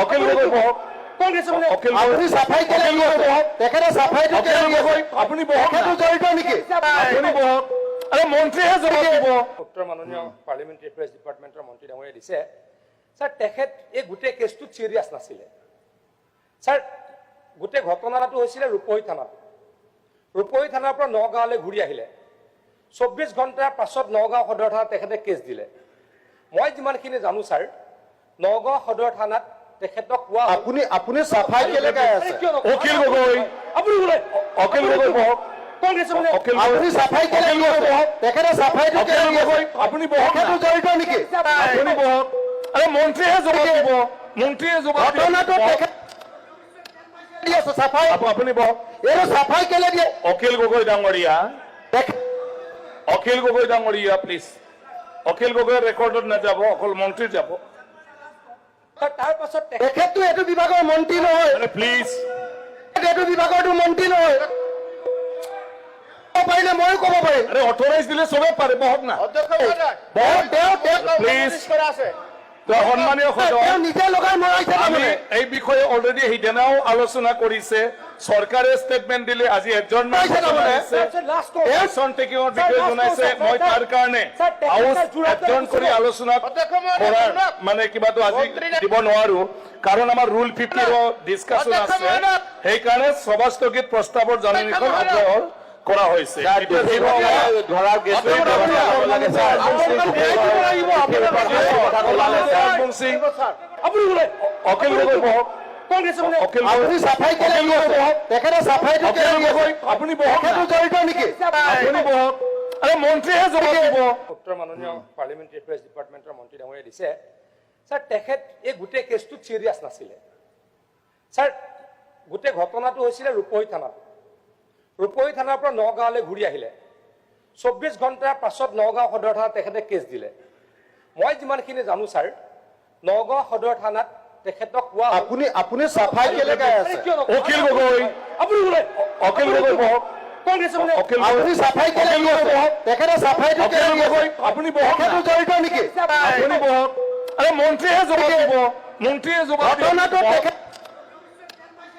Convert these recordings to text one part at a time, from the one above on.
অখিল গগৈ বহক কংগ্ৰেছে মানে আপুনি চাফাই কেলে দিয়ে তেখেতে চাফাইটো কেলে দিয়ে আপুনি বহক তেখেতো জড়িত নেকি আপুনি বহক আরে মন্ত্রীহে জবাব দিব উত্তৰ মাননীয় পাৰ্লিমেণ্টাৰী এফেয়াৰ্ছ ডিপাৰ্টমেণ্টৰ মন্ত্ৰী ডাঙৰীয়াই দিছে স্যাৰ তেখেত এই গোটেই কেছটোত চিৰিয়াছ নাছিলে স্যাৰ গোটেই ঘটনাটো হৈছিলে ৰূপহী থানাত ৰূপহী থানাৰ পৰা নগাঁৱলৈ ঘূৰি আহিলে 24 ঘণ্টাৰ পাছত নগাঁও সদৰ থানাত তেখেতে কেছ দিলে মই যিমানখিনি জানো স্যাৰ নগাঁও সদৰ থানাত তেখেতক কোৱা আপুনি চাফাই কেলে গাই আছে অখিল গগৈ আপুনি বোলে অখিল গগৈ বহক কংগ্ৰেছে মানে আপুনি চাফাই কেলে দিয়ে তেখেতে চাফাইটো কেলে দিয়ে আপুনি বহক তেখেতো জড়িত নেকি আপুনি বহক আরে মন্ত্রীহে জবাব দিব মন্ত্রীহে জবাব দিব ঘটনাটো তেখেত দি আছে চাফাই আপুনি বহক এইটো চাফাই কেলে দিয়ে অখিল গগৈ ডাঙৰীয়া অখিল গগৈ ডাঙৰীয়া প্লিজ অখিল গগৈৰ ৰেকৰ্ডত নাযাব অকল মন্ত্ৰী যাব তাৰ পাছত তেখেতটো এইটো বিভাগৰ মন্ত্ৰী নহয় মানে প্লিজ এইটো বিভাগৰটো মন্ত্ৰী নহয় পাৰিলে ময়ো ক'ব পাৰিম আৰে অথৰাইজ দিলে চবে পাৰে বহক না প্লিজ সন্মানীয় সদন তেওঁ নিজে লগাই মৰাইছে আমি তাৰমানে এই বিষয়ে অলৰেডি সেইদিনাও আলোচনা কৰিছে চৰকাৰে ষ্টেটমেন্ট দিলে আজি এডজৰ্ণমেণ্ট একশন টেকিঙৰ বিষয়ে জনাইছে মই তাৰ কাৰণে হাউচ এডজৰ্ণ কৰি আলোচনা কৰাৰ মানে কিবাটো আজি দিব নোৱাৰো কাৰণ আমাৰ ৰুল 50 ডিসকাশন আছে সেইকাৰণে সভাস্থগিত প্ৰস্তাৱৰ জাননীখন আগ্ৰহ কৰা হৈছে ধৰাৰ আপুনি বোলে অখিল গগৈ বহক কংগ্ৰেছে মানে অখিল আপুনি চাফাই কেলে দিয়ে তেখেতে চাফাইটো কেলে দিয়ে আপুনি বহক তেখেতো জড়িত নেকি আপুনি বহক আরে মন্ত্রীহে জবাব দিব উত্তৰ মাননীয় পাৰ্লিমেণ্টাৰী এফেয়াৰ্ছ ডিপাৰ্টমেণ্টৰ মন্ত্ৰী ডাঙৰীয়াই দিছে স্যাৰ তেখেত এই গোটেই কেছটোত চিৰিয়াছ নাছিলে স্যাৰ গোটেই ঘটনাটো হৈছিলে ৰূপহী থানাত ৰূপহী থানাৰ পৰা নগাঁৱলৈ ঘূৰি আহিলে 24 ঘণ্টাৰ পাছত নগাঁও সদৰ থানাত তেখেতে কেছ দিলে মই যিমানখিনি জানো স্যাৰ নগাঁও সদৰ থানাত তেখেতক কোৱা আপুনি চাফাই কেলে গাই আছে অখিল গগৈ আপুনি বোলে অখিল গগৈ বহক কংগ্ৰেছে মানে অখিল আপুনি চাফাই কেলে দিয়ে তেখেতে চাফাইটো কেলে দিয়ে আপুনি বহক তেখেতো জড়িত নেকি আপুনি বহক আরে মন্ত্রীহে জবাব দিব মন্ত্রীহে জবাব দিব ঘটনাটো তেখেত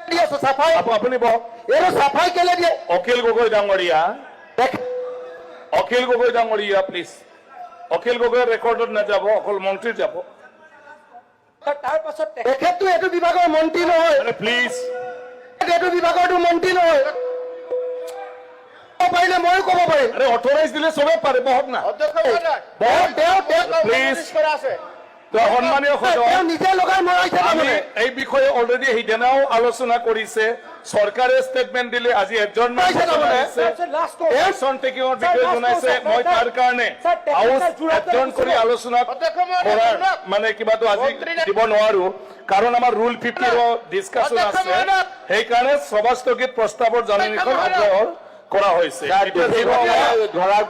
দি আছে চাফাই আপুনি বহক এইটো চাফাই কেলে দিয়ে অখিল গগৈ ডাঙৰীয়া অখিল গগৈ ডাঙৰীয়া প্লিজ অখিল গগৈৰ ৰেকৰ্ডত নাযাব অকল মন্ত্ৰী যাব তাৰ পাছত তেখেতটো এইটো বিভাগৰ মন্ত্ৰী নহয় মানে প্লিজ এইটো বিভাগৰটো মন্ত্ৰী নহয় পাৰিলে ময়ো ক'ব পাৰিম আৰে অথৰাইজ দিলে চবে পাৰে বহক না প্লিজ সন্মানীয় তেওঁ সদন নিজে লগাই মৰাইছে আমি তাৰমানে এই বিষয়ে অলৰেডি সেইদিনাও আলোচনা কৰিছে চৰকাৰে ষ্টেটমেন্ট দিলে আজি এডজৰ্ণমেণ্ট কৰিছে একশন টেকিঙৰ বিষয়ে জনাইছে মই তাৰ কাৰণে হাউচ এডজৰ্ণ কৰি আলোচনা কৰাৰ মানে কিবাটো আজি দিব নোৱাৰো কাৰণ আমাৰ ৰুল 50 ডিসকাশন আছে সেইকাৰণে সভাস্থগিত প্ৰস্তাৱৰ জাননীখন আগ্ৰহ কৰা হৈছে ধৰাৰ